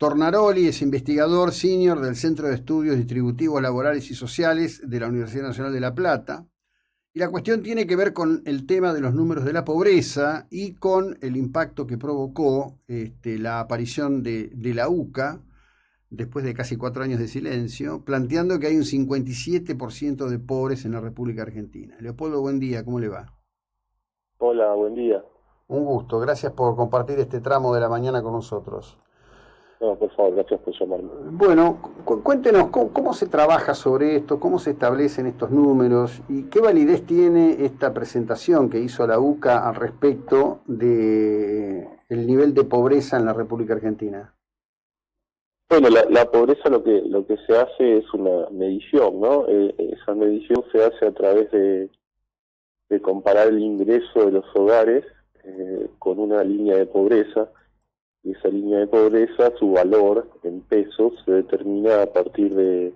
Tornaroli es investigador senior del Centro de Estudios Distributivos Laborales y Sociales de la Universidad Nacional de La Plata. Y la cuestión tiene que ver con el tema de los números de la pobreza y con el impacto que provocó la aparición de la UCA, después de casi 4 años de silencio, planteando que hay un 57% de pobres en la República Argentina. Leopoldo, buen día, ¿cómo le va? Hola, buen día. Un gusto, gracias por compartir este tramo de la mañana con nosotros. No, por favor, gracias por llamarme. Bueno, cuéntenos cómo se trabaja sobre esto, cómo se establecen estos números y qué validez tiene esta presentación que hizo la UCA al respecto de el nivel de pobreza en la República Argentina. Bueno, la pobreza lo que se hace es una medición, ¿no? Esa medición se hace a través de comparar el ingreso de los hogares con una línea de pobreza, y esa línea de pobreza, su valor en pesos, se determina a partir de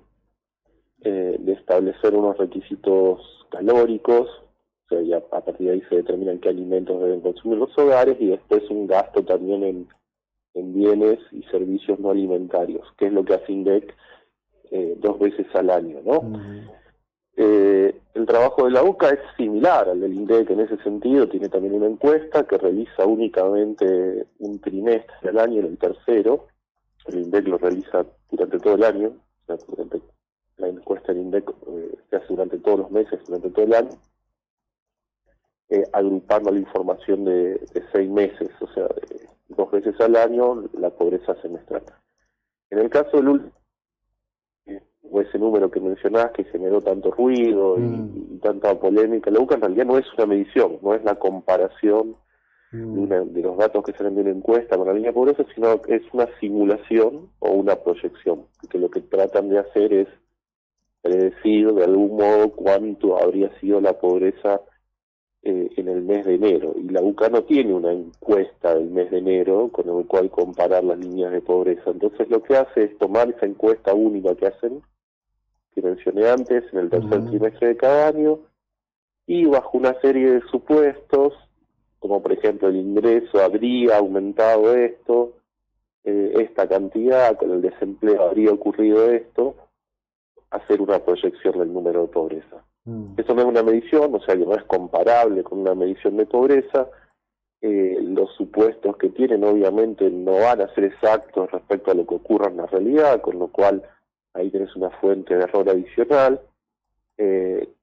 establecer unos requisitos calóricos. O sea, ya a partir de ahí se determinan qué alimentos deben consumir los hogares, y después un gasto también en bienes y servicios no alimentarios, que es lo que hace INDEC 2 veces al año, ¿no? El trabajo de la UCA es similar al del INDEC en ese sentido. Tiene también una encuesta que realiza únicamente un trimestre al año, en el tercero. El INDEC lo realiza durante todo el año. O sea, la encuesta del INDEC se hace durante todos los meses, durante todo el año, agrupando la información de 6 meses, o sea, 2 veces al año, la pobreza semestral. En el caso del último, o ese número que mencionás, que generó tanto ruido y tanta polémica, la UCA en realidad no es una medición, no es la comparación de los datos que salen de una encuesta con la línea de pobreza, sino que es una simulación o una proyección, que lo que tratan de hacer es predecir de algún modo cuánto habría sido la pobreza en el mes de enero. Y la UCA no tiene una encuesta del mes de enero con el cual comparar las líneas de pobreza. Entonces lo que hace es tomar esa encuesta única que hacen, que mencioné antes, en el tercer trimestre de cada año, y bajo una serie de supuestos, como por ejemplo el ingreso habría aumentado esto, esta cantidad, con el desempleo habría ocurrido esto, hacer una proyección del número de pobreza. Eso no es una medición, o sea que no es comparable con una medición de pobreza. Los supuestos que tienen obviamente no van a ser exactos respecto a lo que ocurra en la realidad, con lo cual ahí tenés una fuente de error adicional,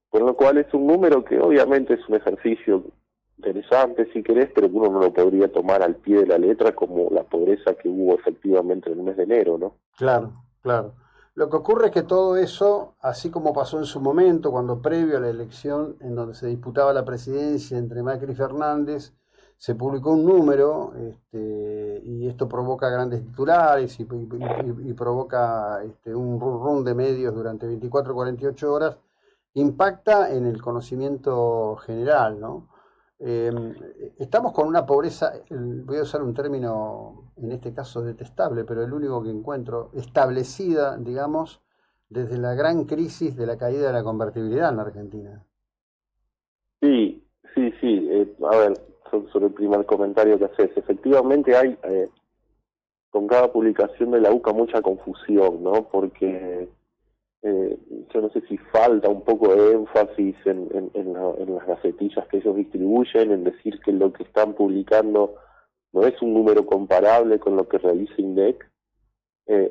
con lo cual es un número que obviamente es un ejercicio interesante si querés, pero que uno no lo podría tomar al pie de la letra como la pobreza que hubo efectivamente en el mes de enero, ¿no? Claro, claro. Lo que ocurre es que todo eso, así como pasó en su momento, cuando previo a la elección en donde se disputaba la presidencia entre Macri y Fernández, se publicó un número, y esto provoca grandes titulares y provoca un run de medios durante 24 o 48 horas, impacta en el conocimiento general, ¿no? Eh, Estamos con una pobreza, voy a usar un término en este caso detestable, pero el único que encuentro, establecida, digamos, desde la gran crisis de la caída de la convertibilidad en la Argentina. Sí, sí, sí. A ver, sobre el primer comentario que haces, efectivamente hay con cada publicación de la UCA mucha confusión, ¿no? Porque yo no sé si falta un poco de énfasis en las gacetillas que ellos distribuyen, en decir que lo que están publicando no es un número comparable con lo que realiza INDEC,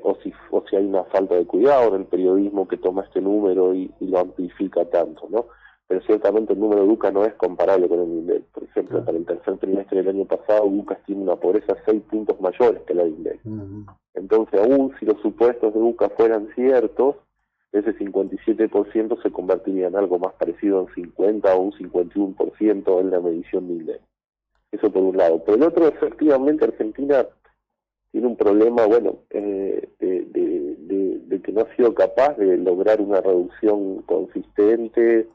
o si hay una falta de cuidado en el periodismo que toma este número y lo amplifica tanto, ¿no? Pero ciertamente el número de UCA no es comparable con el INDEC. Por ejemplo, para el tercer trimestre del año pasado, UCA tiene una pobreza 6 puntos mayores que la de INDEC. Entonces, aún si los supuestos de UCA fueran ciertos, ese 57% se convertiría en algo más parecido a un 50 o un 51% en la medición de INDEC. Eso por un lado. Por el otro, efectivamente, Argentina tiene un problema, bueno, de que no ha sido capaz de lograr una reducción consistente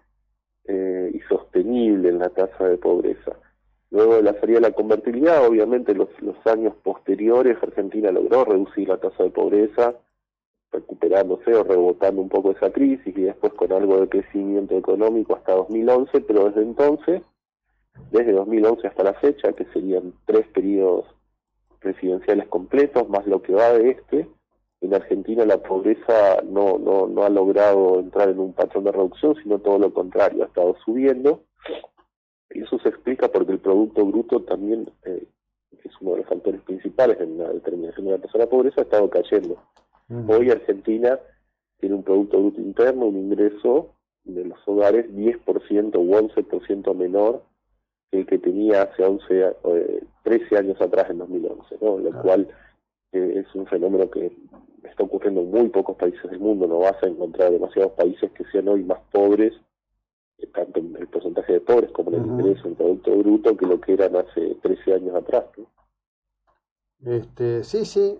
y sostenible en la tasa de pobreza. Luego de la salida de la convertibilidad, obviamente los años posteriores, Argentina logró reducir la tasa de pobreza, recuperándose o rebotando un poco esa crisis, y después con algo de crecimiento económico hasta 2011, pero desde 2011 hasta la fecha, que serían 3 periodos presidenciales completos, más lo que va de este. En Argentina la pobreza no ha logrado entrar en un patrón de reducción, sino todo lo contrario, ha estado subiendo. Y eso se explica porque el Producto Bruto también, que es uno de los factores principales en la determinación de la tasa de la pobreza, ha estado cayendo. Hoy Argentina tiene un Producto Bruto Interno, un ingreso de los hogares 10% u 11% menor que el que tenía hace 13 años atrás, en 2011, ¿no? Lo cual es un fenómeno que está ocurriendo en muy pocos países del mundo. No vas a encontrar demasiados países que sean hoy más pobres, tanto en el porcentaje de pobres como en el ingreso, el Producto Bruto, que lo que eran hace 13 años atrás, ¿no? Sí,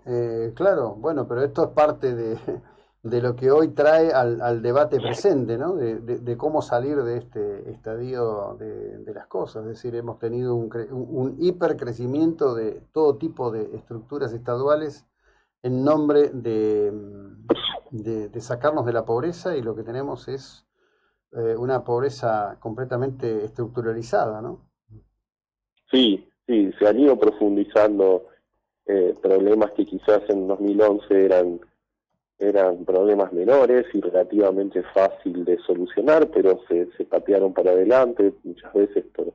claro, bueno, pero esto es parte de lo que hoy trae al debate presente, ¿no? De cómo salir de este estadio de las cosas. Es decir, hemos tenido un hipercrecimiento de todo tipo de estructuras estaduales en nombre de sacarnos de la pobreza, y lo que tenemos es una pobreza completamente estructuralizada, ¿no? Sí, se han ido profundizando problemas que quizás en 2011 eran problemas menores y relativamente fácil de solucionar, pero se patearon para adelante muchas veces por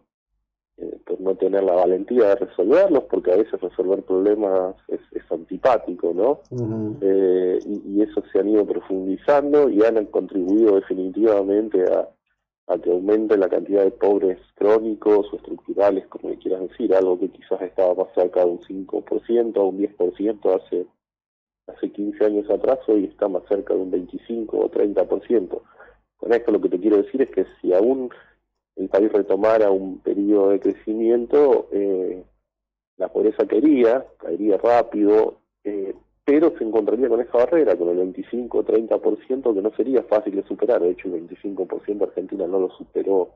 no tener la valentía de resolverlos, porque a veces resolver problemas es antipático, ¿no? Y eso se han ido profundizando y han contribuido definitivamente a que aumente la cantidad de pobres crónicos o estructurales, como le quieras decir, algo que quizás estaba más cerca de un 5% o un 10% hace 15 años atrás, hoy está más cerca de un 25 o 30%. Con esto lo que te quiero decir es que si aún el país retomara un periodo de crecimiento, la pobreza caería rápido, pero se encontraría con esa barrera, con el 25 o 30%, que no sería fácil de superar. De hecho, el 25% Argentina no lo superó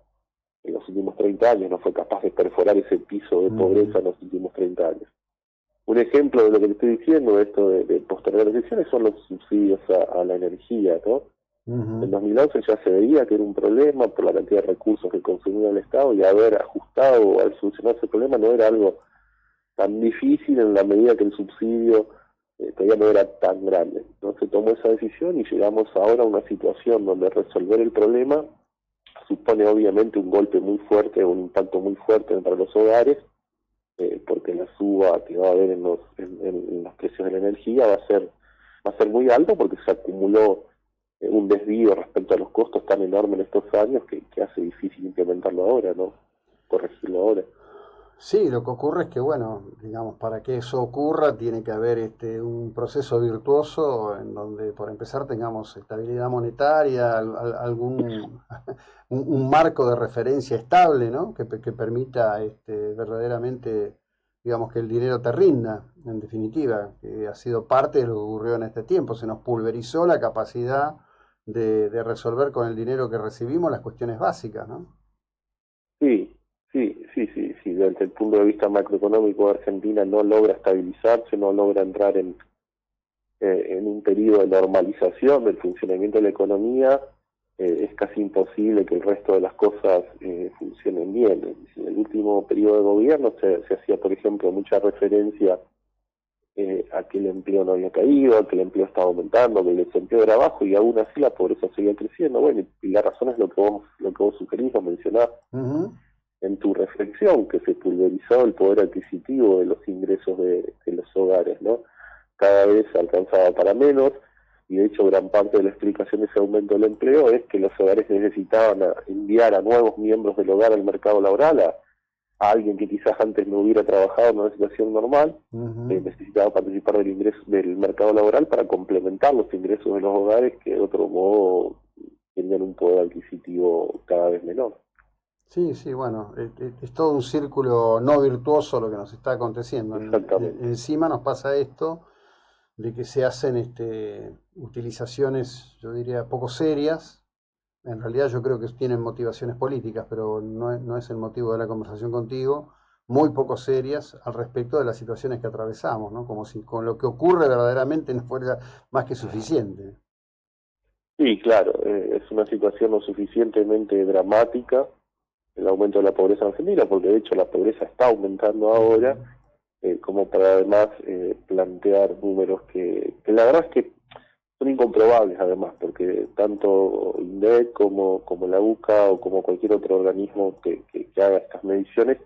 en los últimos 30 años, no fue capaz de perforar ese piso de pobreza en los últimos 30 años. Un ejemplo de lo que te estoy diciendo, de esto de postergar las elecciones, son los subsidios a la energía, ¿no? En 2011 ya se veía que era un problema por la cantidad de recursos que consumía el Estado, y haber ajustado o al solucionar ese problema no era algo tan difícil en la medida que el subsidio todavía no era tan grande. No se tomó esa decisión y llegamos ahora a una situación donde resolver el problema supone obviamente un golpe muy fuerte, un impacto muy fuerte para los hogares, porque la suba que va a haber en los precios de la energía va a ser muy alta, porque se acumuló un desvío respecto a los costos tan enormes en estos años que hace difícil implementarlo ahora, ¿no? Corregirlo ahora. Sí, lo que ocurre es que, bueno, digamos, para que eso ocurra tiene que haber un proceso virtuoso en donde, por empezar, tengamos estabilidad monetaria, algún un marco de referencia estable, ¿no? Que permita verdaderamente, digamos, que el dinero te rinda, en definitiva, que ha sido parte de lo que ocurrió en este tiempo. Se nos pulverizó la capacidad de resolver con el dinero que recibimos las cuestiones básicas, ¿no? Sí. Desde el punto de vista macroeconómico, Argentina no logra estabilizarse, no logra entrar en un periodo de normalización del funcionamiento de la economía. Es casi imposible que el resto de las cosas funcionen bien. En el último periodo de gobierno se hacía, por ejemplo, mucha referencia a que el empleo no había caído, a que el empleo estaba aumentando, que el desempleo era bajo, y aún así la pobreza seguía creciendo. Bueno, y la razón es lo que vos sugerís, lo mencionás en tu reflexión, que se pulverizó el poder adquisitivo de los ingresos de los hogares, ¿no? Cada vez se alcanzaba para menos, y de hecho gran parte de la explicación de ese aumento del empleo es que los hogares necesitaban enviar a nuevos miembros del hogar al mercado laboral, a alguien que quizás antes no hubiera trabajado en una situación normal, necesitaba participar del mercado laboral para complementar los ingresos de los hogares, que de otro modo tenían un poder adquisitivo cada vez menor. Sí, bueno, es todo un círculo no virtuoso lo que nos está aconteciendo. Encima nos pasa esto de que se hacen utilizaciones, yo diría, poco serias. En realidad yo creo que tienen motivaciones políticas, pero no es el motivo de la conversación contigo, muy poco serias al respecto de las situaciones que atravesamos, ¿no? Como si con lo que ocurre verdaderamente no fuera más que suficiente. Sí, claro, es una situación lo suficientemente dramática, el aumento de la pobreza en Argentina, porque de hecho la pobreza está aumentando ahora, como para además plantear números que la verdad es que son incomprobables además, porque tanto INDEC como la UCA o como cualquier otro organismo que haga estas mediciones,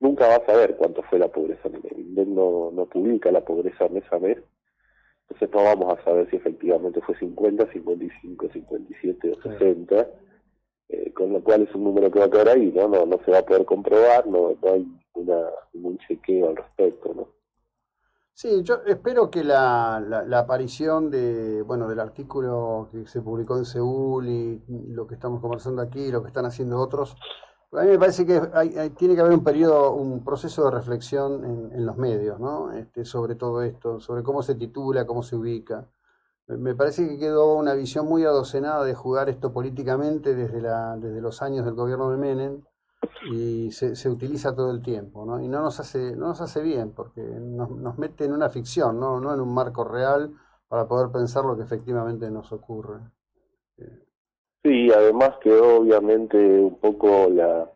nunca va a saber cuánto fue la pobreza. El INDEC no publica la pobreza mes a mes, entonces no vamos a saber si efectivamente fue 50, 55, 57 o 60, con lo cual es un número que va a quedar ahí, no se va a poder comprobar, no hay ningún chequeo al respecto, ¿no? Sí, yo espero que la aparición del artículo que se publicó en Seúl y lo que estamos conversando aquí, lo que están haciendo otros, a mí me parece que tiene que haber un proceso de reflexión en los medios, ¿no? Sobre todo esto, sobre cómo se titula, cómo se ubica. Me parece que quedó una visión muy adocenada de jugar esto políticamente desde los años del gobierno de Menem y se utiliza todo el tiempo, ¿no? Y no nos hace bien porque nos mete en una ficción, ¿no? No en un marco real para poder pensar lo que efectivamente nos ocurre. Eh, Sí, además quedó obviamente un poco la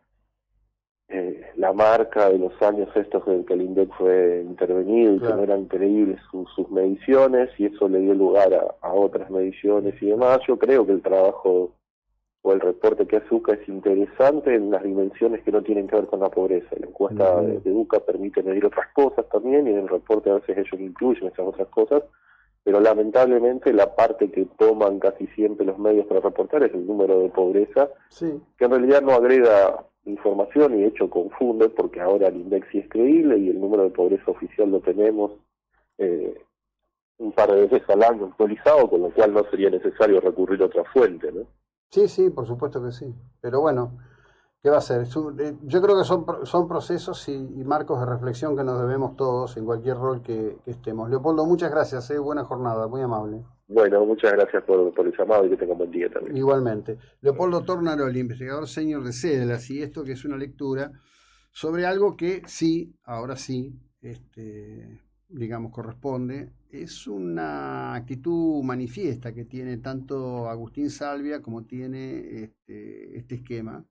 marca de los años estos en que el INDEC fue intervenido y que no claro. eran creíbles sus mediciones, y eso le dio lugar a otras mediciones y demás. Yo creo que el trabajo o el reporte que hace UCA es interesante en las dimensiones que no tienen que ver con la pobreza. La encuesta Ujú. de UCA permite medir otras cosas también, y en el reporte a veces ellos incluyen esas otras cosas, pero lamentablemente la parte que toman casi siempre los medios para reportar es el número de pobreza, Sí, que en realidad no agrega información y de hecho confunde, porque ahora el INDEC sí es creíble y el número de pobreza oficial lo tenemos eh, un par de veces al año actualizado, con lo cual no sería necesario recurrir a otra fuente, ¿no? sí, sí, por supuesto que sí. Pero bueno, ¿qué va a ser? Yo creo que son procesos y marcos de reflexión que nos debemos todos en cualquier rol que estemos. Leopoldo, muchas gracias, buena jornada, muy amable. Bueno, muchas gracias por el llamado y que tengan buen día también. Igualmente. Leopoldo Tornaroli, investigador senior de CEDELAS, y esto que es una lectura sobre algo que sí, ahora sí, digamos, corresponde. Es una actitud manifiesta que tiene tanto Agustín Salvia como tiene este esquema